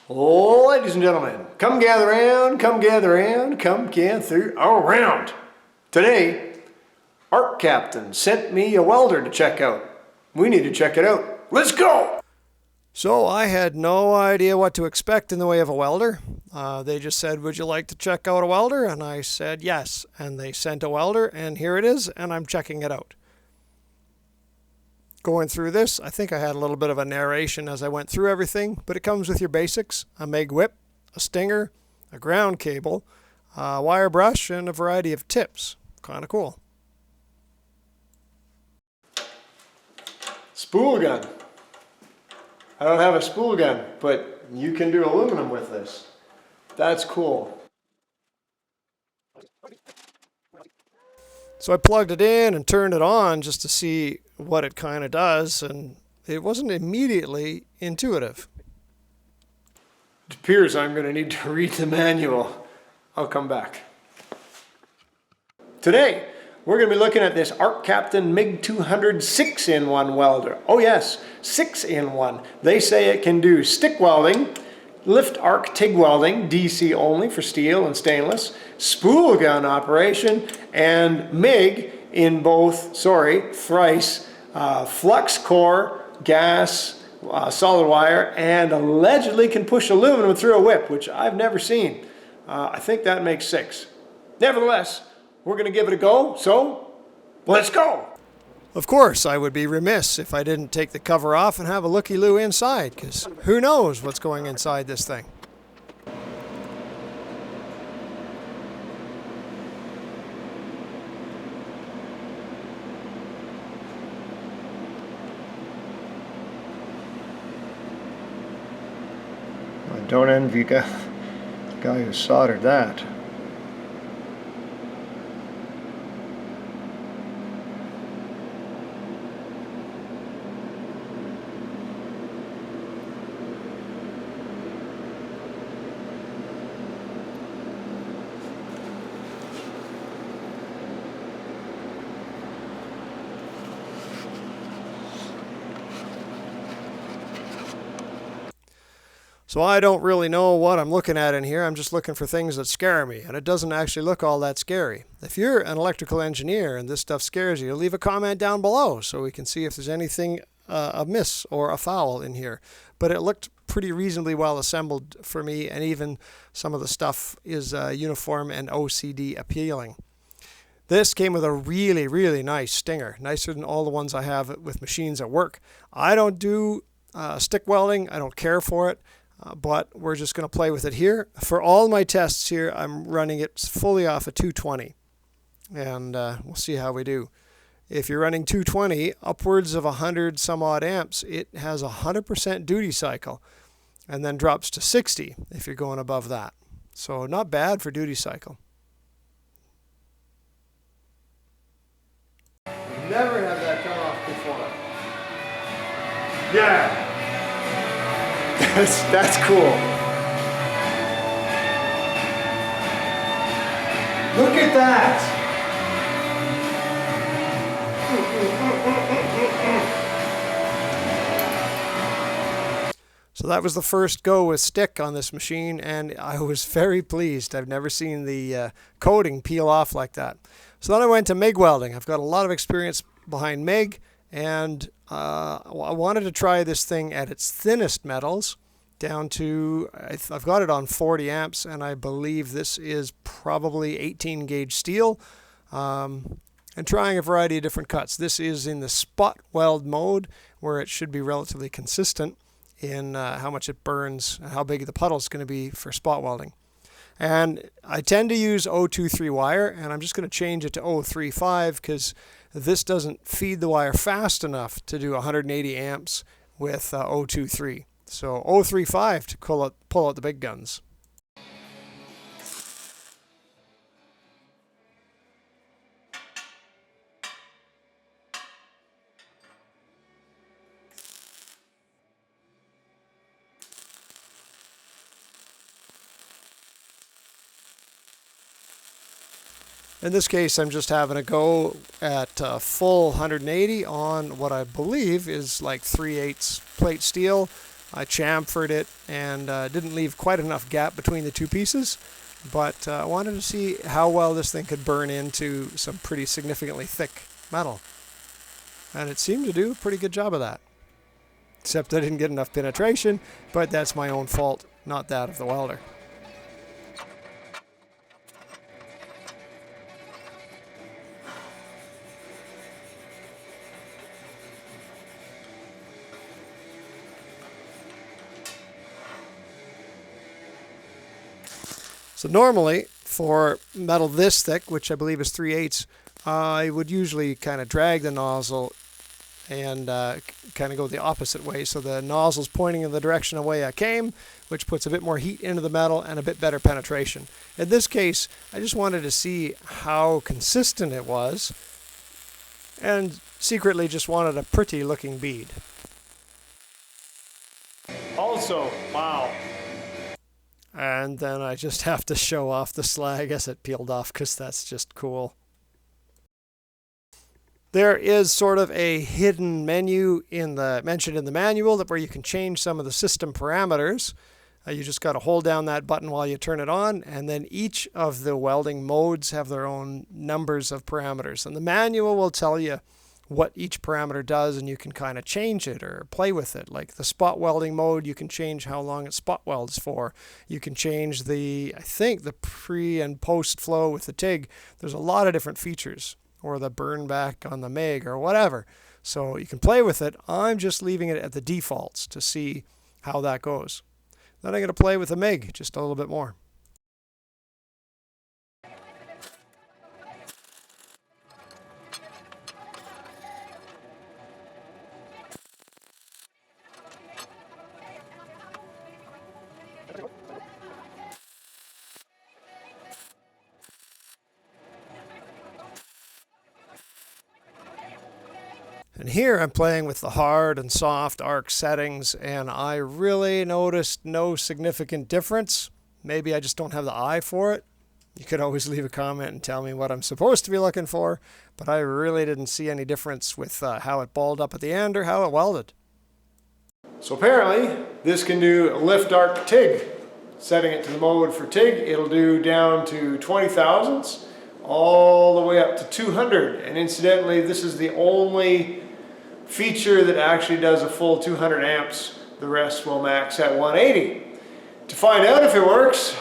Ladies and gentlemen, come gather round, come gather round, come gather around. Today, ArcCaptain sent me a welder to check out. We need to check it out. Let's go! So I had no idea what to expect in the way of a welder. They just said, would you like to check out a welder? And I said yes. And they sent a welder, and here it is, and I'm checking it out. Going through this, I think I had a little bit of a narration as I went through everything, but it comes with your basics: a MIG whip, a stinger, a ground cable, a wire brush, and a variety of tips. Kind of cool. Spool gun. I don't have a spool gun, but you can do aluminum with this. That's cool. So I plugged it in and turned it on just to see what it kind of does, and it wasn't immediately intuitive. It appears I'm going to need to read the manual. I'll come back. Today, we're going to be looking at this ArcCaptain MIG-200 6-in-1 welder. Oh yes, 6-in-1. They say it can do stick welding, lift Arc TIG welding, DC only for steel and stainless, spool gun operation, and MIG in both, thrice, flux core, gas, solid wire, and allegedly can push aluminum through a whip, which I've never seen. I think that makes 6. Nevertheless, we're going to give it a go, so let's go! Of course, I would be remiss if I didn't take the cover off and have a looky-loo inside, because who knows what's going inside this thing. I don't envy the guy who soldered that. So I don't really know what I'm looking at in here. I'm just looking for things that scare me, and it doesn't actually look all that scary. If you're an electrical engineer and this stuff scares you, leave a comment down below so we can see if there's anything amiss or afoul in here. But it looked pretty reasonably well assembled for me, and even some of the stuff is uniform and OCD appealing. This came with a really, really nice stinger, nicer than all the ones I have with machines at work. I don't do stick welding. I don't care for it. But we're just going to play with it here. For all my tests here, I'm running it fully off a 220. And we'll see how we do. If you're running 220, upwards of 100 some odd amps, it has a 100% duty cycle. And then drops to 60 if you're going above that. So not bad for duty cycle. Never had that come off before. Yeah! That's cool. Look at that. So that was the first go with stick on this machine, and I was very pleased. I've never seen the coating peel off like that. So then I went to MIG welding. I've got a lot of experience behind MIG, and I wanted to try this thing at its thinnest metals, down to, I've got it on 40 amps, and I believe this is probably 18 gauge steel, and trying a variety of different cuts. This is in the spot weld mode, where it should be relatively consistent in how much it burns and how big the puddle is going to be for spot welding. And I tend to use 023 wire, and I'm just going to change it to 035 because this doesn't feed the wire fast enough to do 180 amps with 023. So 035 to pull out the big guns. In this case, I'm just having a go at full 180 on what I believe is like 3/8 plate steel. I chamfered it and didn't leave quite enough gap between the two pieces, but I wanted to see how well this thing could burn into some pretty significantly thick metal. And it seemed to do a pretty good job of that. Except I didn't get enough penetration, but that's my own fault, not that of the welder. So normally, for metal this thick, which I believe is 3/8, I would usually kind of drag the nozzle and kind of go the opposite way. So the nozzle's pointing in the direction away I came, which puts a bit more heat into the metal and a bit better penetration. In this case, I just wanted to see how consistent it was, and secretly just wanted a pretty looking bead. Also, wow. And then I just have to show off the slag as it peeled off, because that's just cool. There is sort of a hidden menu mentioned in the manual where you can change some of the system parameters. You just got to hold down that button while you turn it on, and then each of the welding modes have their own numbers of parameters. And the manual will tell you what each parameter does, and you can kind of change it or play with it. Like the spot welding mode, you can change how long it spot welds for. You can change I think the pre and post flow with the TIG. There's a lot of different features, or the burn back on the MIG or whatever. So you can play with it. I'm just leaving it at the defaults to see how that goes. Then I'm going to play with the MIG just a little bit more. And here I'm playing with the hard and soft arc settings, and I really noticed no significant difference. Maybe I just don't have the eye for it. You could always leave a comment and tell me what I'm supposed to be looking for, but I really didn't see any difference with how it balled up at the end or how it welded. So apparently this can do lift arc TIG. Setting it to the mode for TIG, it'll do down to 20 thousandths all the way up to 200. And incidentally, this is the only feature that actually does a full 200 amps. The rest will max at 180. To find out if it works,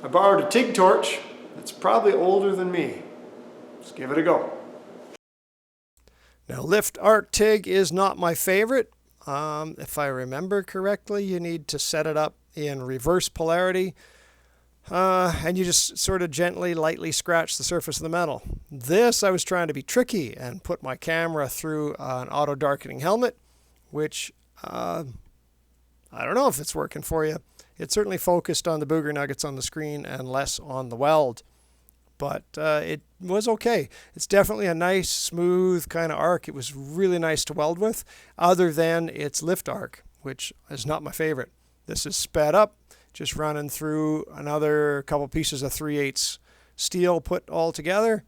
I borrowed a TIG torch that's probably older than me. Let's give it a go. Now, lift arc TIG is not my favorite. If I remember correctly, you need to set it up in reverse polarity. And you just sort of gently, lightly scratch the surface of the metal. This, I was trying to be tricky and put my camera through an auto darkening helmet, which I don't know if it's working for you. It certainly focused on the booger nuggets on the screen and less on the weld, but it was okay. It's definitely a nice, smooth kind of arc. It was really nice to weld with, other than its lift arc, which is not my favorite. This is sped up, just running through another couple pieces of 3/8 steel put all together,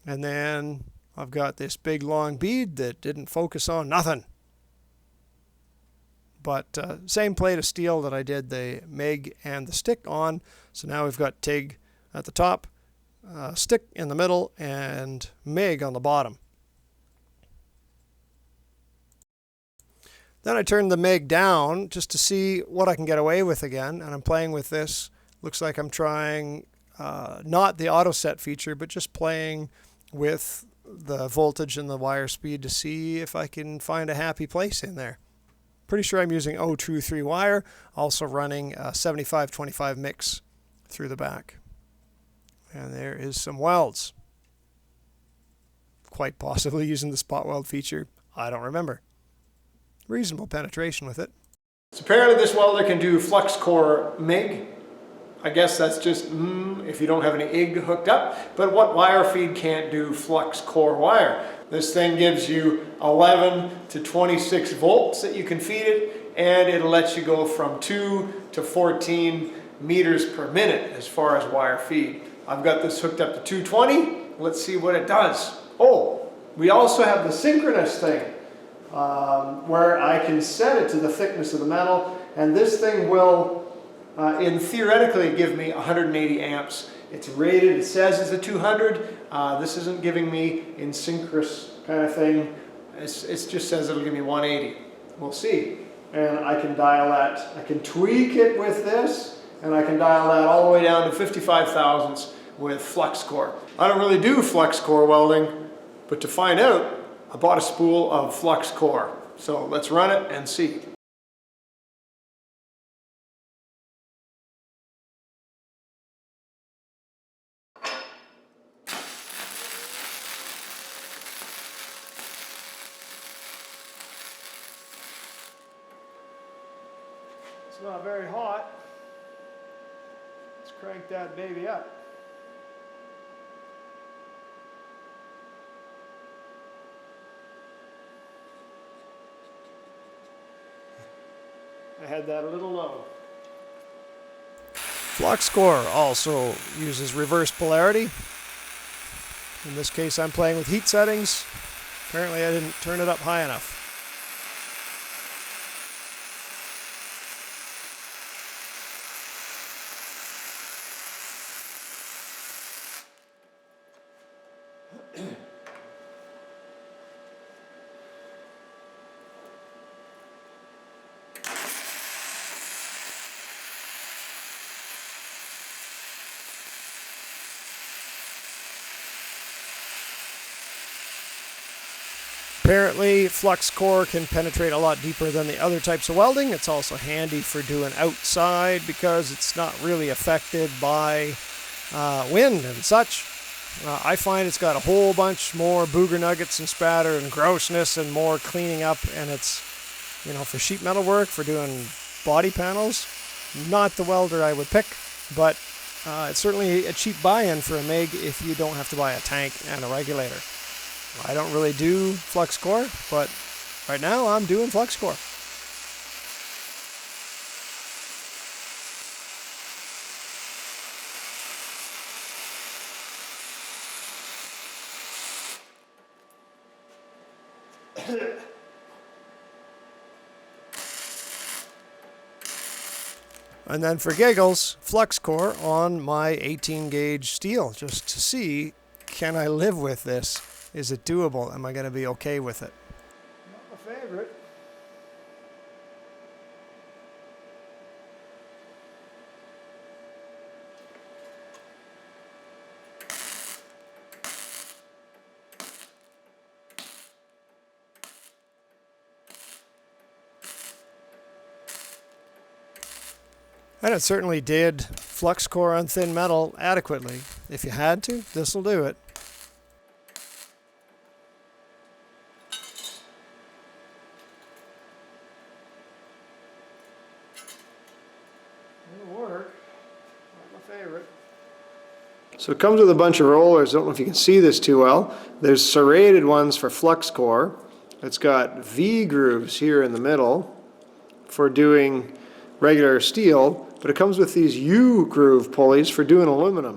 and then I've got this big long bead that didn't focus on nothing. But same plate of steel that I did the MIG and the stick on, so now we've got TIG at the top, stick in the middle, and MIG on the bottom. Then I turned the MIG down just to see what I can get away with again, and I'm playing with this. Looks like I'm trying not the auto set feature, but just playing with the voltage and the wire speed to see if I can find a happy place in there. Pretty sure I'm using 023 wire, also running a 75-25 mix through the back. And there is some welds. Quite possibly using the spot weld feature. I don't remember. Reasonable penetration with it. So apparently this welder can do flux core MIG. I guess that's just if you don't have any IG hooked up. But what wire feed can't do flux core wire? This thing gives you 11 to 26 volts that you can feed it, and it'll let you go from 2 to 14 meters per minute as far as wire feed. I've got this hooked up to 220. Let's see what it does. Oh, we also have the synchronous thing. where I can set it to the thickness of the metal, and this thing will, theoretically, give me 180 amps. It's rated, it says it's a 200. This isn't giving me in synchronous kind of thing. It just says it'll give me 180. We'll see. And I can dial that, I can tweak it with this, and I can dial that all the way down to 55 thousandths with flux core. I don't really do flux core welding, but to find out, I bought a spool of flux core. So let's run it and see. It's not very hot. Let's crank that baby up. I had that a little low. Flux core also uses reverse polarity. In this case, I'm playing with heat settings. Apparently I didn't turn it up high enough. Apparently, flux core can penetrate a lot deeper than the other types of welding. It's also handy for doing outside because it's not really affected by wind and such. I find it's got a whole bunch more booger nuggets and spatter and grossness and more cleaning up, and it's, you know, for sheet metal work, for doing body panels, not the welder I would pick, but it's certainly a cheap buy-in for a MIG if you don't have to buy a tank and a regulator. I don't really do flux core, but right now I'm doing flux core. And then for giggles, flux core on my 18 gauge steel, just to see, can I live with this? Is it doable? Am I going to be okay with it? Not my favorite. And it certainly did flux core on thin metal adequately. If you had to, this will do it. It'll work. Not my favorite. So it comes with a bunch of rollers. I don't know if you can see this too well. There's serrated ones for flux core. It's got V grooves here in the middle for doing regular steel, but it comes with these U groove pulleys for doing aluminum,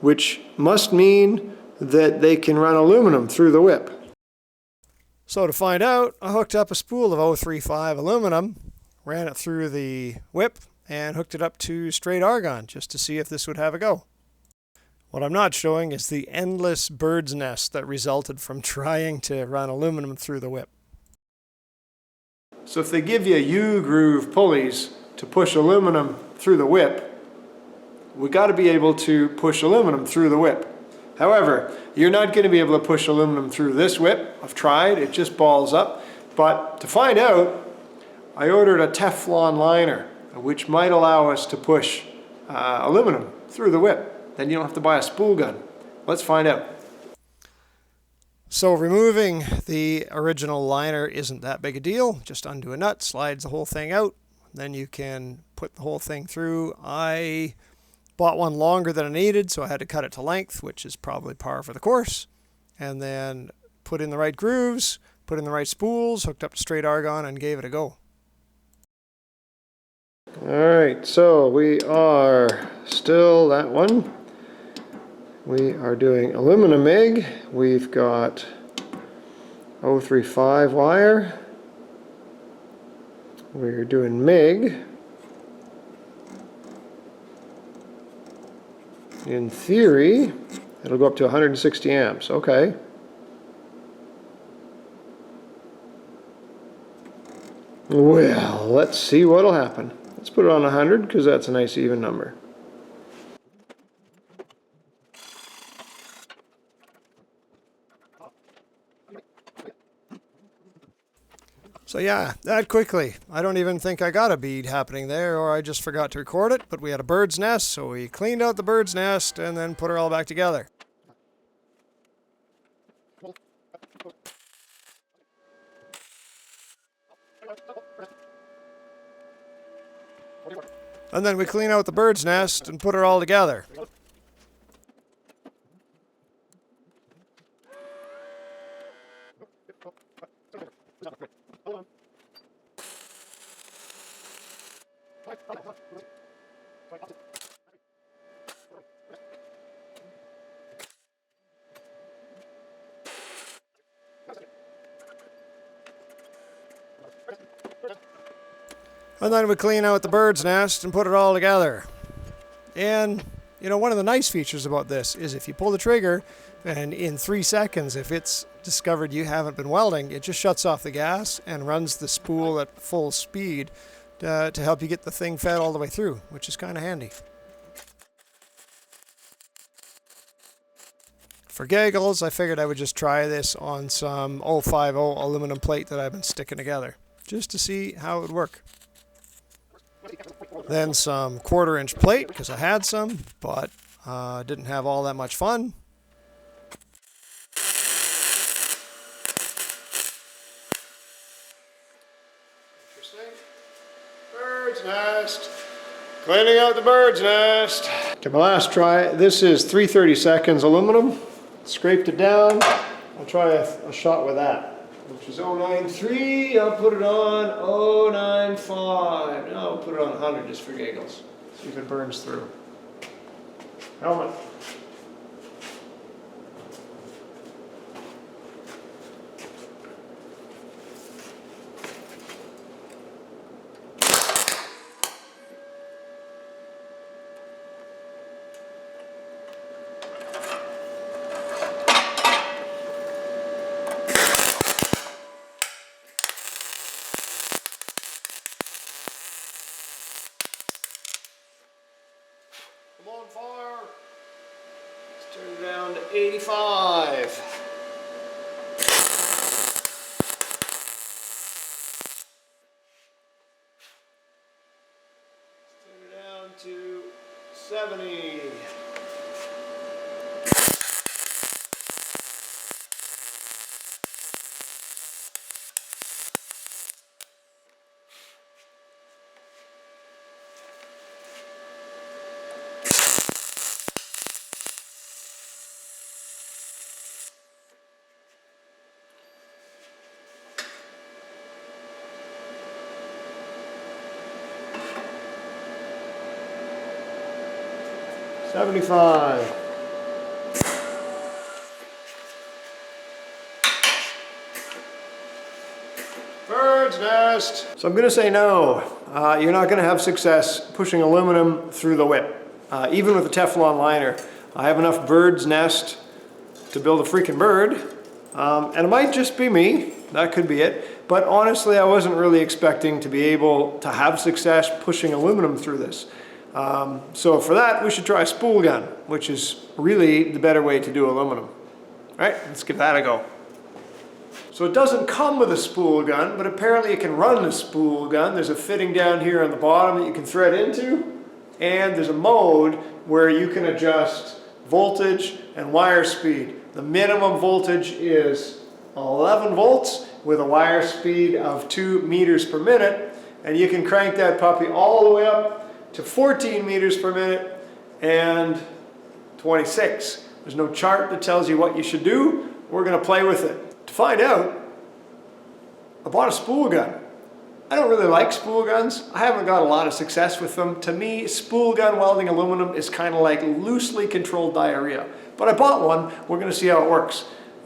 which must mean that they can run aluminum through the whip. So to find out, I hooked up a spool of 035 aluminum, ran it through the whip, and hooked it up to straight argon just to see if this would have a go. What I'm not showing is the endless bird's nest that resulted from trying to run aluminum through the whip. So if they give you U-groove pulleys to push aluminum through the whip, we got to be able to push aluminum through the whip. However, you're not going to be able to push aluminum through this whip. I've tried, it just balls up. But to find out, I ordered a Teflon Liner, which might allow us to push aluminum through the whip. Then you don't have to buy a spool gun. Let's find out. So removing the original liner isn't that big a deal. Just undo a nut, slides the whole thing out. Then you can put the whole thing through. I bought one longer than I needed, so I had to cut it to length, which is probably par for the course. And then put in the right grooves, put in the right spools, hooked up to straight argon, and gave it a go. Alright, so we are still that one. We are doing aluminum MIG. We've got 035 wire. We're doing MIG. In theory, it'll go up to 160 amps. Okay. Well, let's see what'll happen. Let's put it on 100 because that's a nice even number. So yeah, that quickly. I don't even think I got a bead happening there, or I just forgot to record it, but we had a bird's nest, so we cleaned out the bird's nest and then put it all back together. And then we clean out the bird's nest and put it all together. And then we clean out the bird's nest and put it all together. And, you know, one of the nice features about this is if you pull the trigger and in 3 seconds, if it's discovered you haven't been welding, it just shuts off the gas and runs the spool at full speed to help you get the thing fed all the way through, which is kind of handy. For giggles, I figured I would just try this on some 050 aluminum plate that I've been sticking together, just to see how it would work. Then some 1/4-inch plate, because I had some, but didn't have all that much fun. Interesting. Bird's nest. Cleaning out the bird's nest. Okay, my last try. This is 3/32 aluminum. Scraped it down. I'll try a shot with that, which is 093. I'll put it on 095. No, I'll put it on 100 just for giggles. See if it burns through. Helmet. Come on, fire. Let's turn it down to 85. Let's turn it down to 70. $75. Bird's nest. So I'm going to say no. You're not going to have success pushing aluminum through the whip. Even with a Teflon liner. I have enough bird's nest to build a freaking bird. And it might just be me. That could be it. But honestly, I wasn't really expecting to be able to have success pushing aluminum through this. So for that, we should try a spool gun, which is really the better way to do aluminum. All right, let's give that a go. So it doesn't come with a spool gun, but apparently it can run a spool gun. There's a fitting down here on the bottom that you can thread into, and there's a mode where you can adjust voltage and wire speed. The minimum voltage is 11 volts with a wire speed of 2 meters per minute, and you can crank that puppy all the way up to 14 meters per minute and 26. There's no chart that tells you what you should do. We're going to play with it. To find out, I bought a spool gun. I don't really like spool guns. I haven't got a lot of success with them. To me, spool gun welding aluminum is kind of like loosely controlled diarrhea. But I bought one. We're going to see how it works.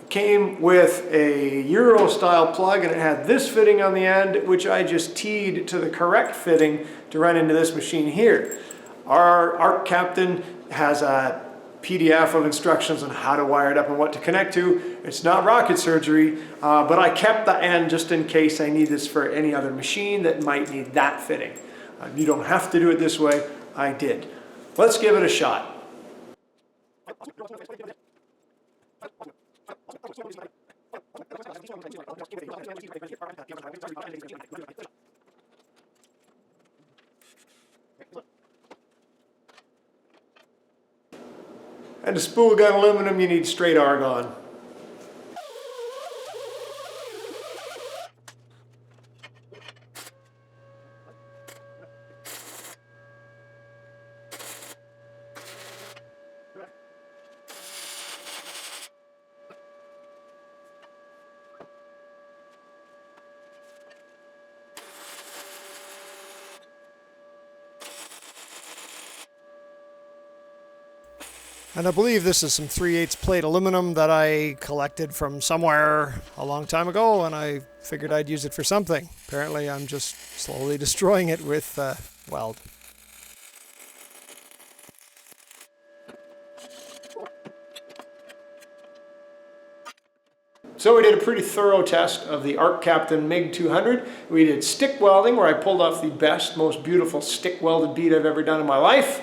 came with a Euro style plug, and it had this fitting on the end, which I just teed to the correct fitting to run into this machine here. Our ArcCaptain has a PDF of instructions on how to wire it up and what to connect to. It's not rocket surgery, but I kept the end just in case I need this for any other machine that might need that fitting. You don't have to do it this way. I did. Let's give it a shot. And to spool gun aluminum, you need straight argon. And I believe this is some 3/8 plate aluminum that I collected from somewhere a long time ago, and I figured I'd use it for something. Apparently I'm just slowly destroying it with Weld. So we did a pretty thorough test of the ArcCaptain MIG-200. We did stick welding, where I pulled off the best, most beautiful stick welded bead I've ever done in my life.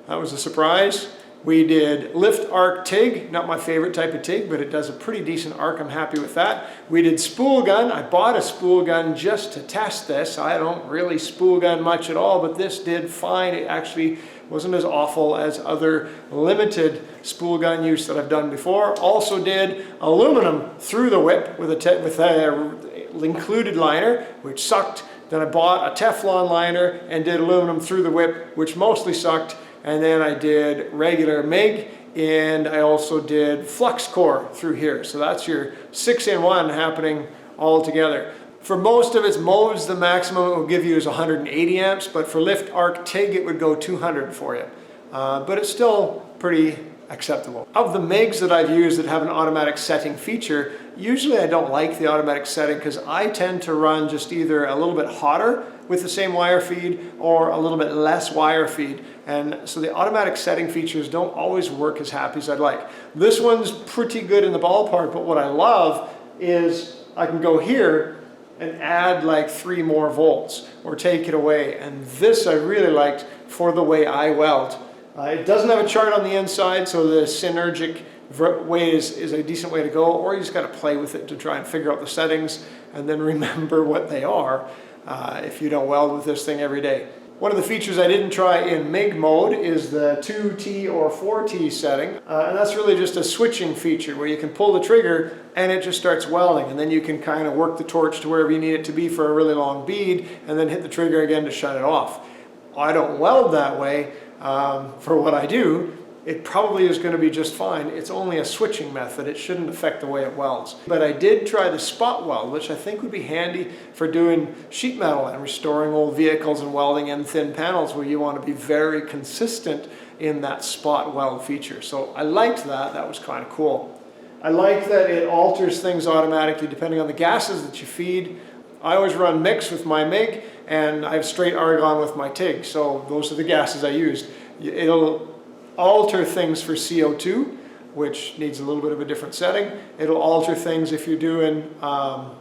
That was a surprise. We did lift arc TIG, not my favorite type of TIG, but it does a pretty decent arc. I'm happy with that. We did spool gun. I bought a spool gun just to test this. I don't really spool gun much at all, but this did fine. It actually wasn't as awful as other limited spool gun use that I've done before. Also did aluminum through the whip with a included liner, which sucked. Then I bought a Teflon liner and did aluminum through the whip, which mostly sucked. And then I did regular MIG, and I also did flux core through here. So that's your 6-in-1 happening all together. For most of its modes, the maximum it will give you is 180 amps, but for lift arc TIG, it would go 200 for you. But it's still pretty acceptable. Of the MIGs that I've used that have an automatic setting feature, usually I don't like the automatic setting because I tend to run just either a little bit hotter with the same wire feed or a little bit less wire feed. And so the automatic setting features don't always work as happy as I'd like. This one's pretty good in the ballpark, but what I love is I can go here and add like 3 more volts or take it away. And this I really liked for the way I weld. It doesn't have a chart on the inside, so the synergic way is a decent way to go, or you just got to play with it to try and figure out the settings and then remember what they are if you don't weld with this thing every day. One of the features I didn't try in MIG mode is the 2T or 4T setting, and that's really just a switching feature where you can pull the trigger and it just starts welding, and then you can kind of work the torch to wherever you need it to be for a really long bead and then hit the trigger again to shut it off. I don't weld that way. For what I do, it probably is going to be just fine. It's only a switching method. It shouldn't affect the way it welds. But I did try the spot weld, which I think would be handy for doing sheet metal and restoring old vehicles and welding in thin panels where you want to be very consistent in that spot weld feature. So I liked that. That was kind of cool. I like that it alters things automatically depending on the gases that you feed. I always run mix with my MIG, and I have straight argon with my TIG, so those are the gases I used. It'll alter things for CO2, which needs a little bit of a different setting. It'll alter things if you're doing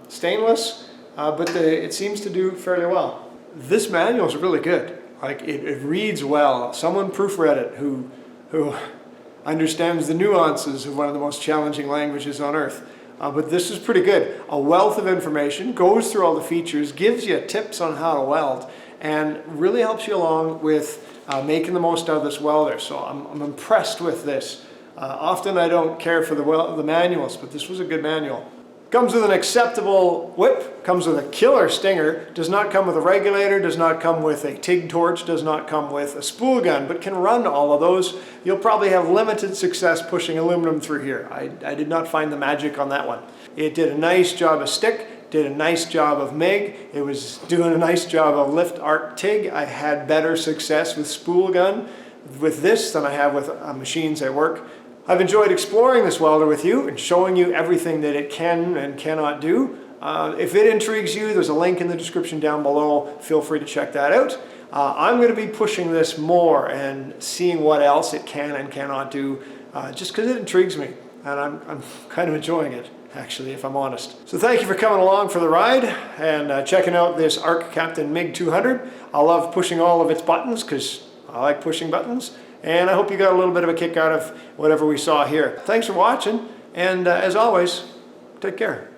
stainless, but it seems to do fairly well. This manual is really good. Like it reads well. Someone proofread it who understands the nuances of one of the most challenging languages on earth. But this is pretty good. A wealth of information, goes through all the features, gives you tips on how to weld, and really helps you along with making the most out of this welder. So I'm impressed with this. Often I don't care for the manuals, but this was a good manual. Comes with an acceptable whip, comes with a killer stinger, does not come with a regulator, does not come with a TIG torch, does not come with a spool gun, but can run all of those. You'll probably have limited success pushing aluminum through here. I did not find the magic on that one. It did a nice job of stick, did a nice job of MIG, it was doing a nice job of lift arc TIG. I had better success with spool gun with this than I have with machines I work. I've enjoyed exploring this welder with you and showing you everything that it can and cannot do. If it intrigues you, there's a link in the description down below. Feel free to check that out. I'm going to be pushing this more and seeing what else it can and cannot do, just because it intrigues me, and I'm kind of enjoying it, actually, if I'm honest. So thank you for coming along for the ride and checking out this ArcCaptain MIG-200. I love pushing all of its buttons because I like pushing buttons, and I hope you got a little bit of a kick out of whatever we saw here. Thanks for watching, and as always, take care.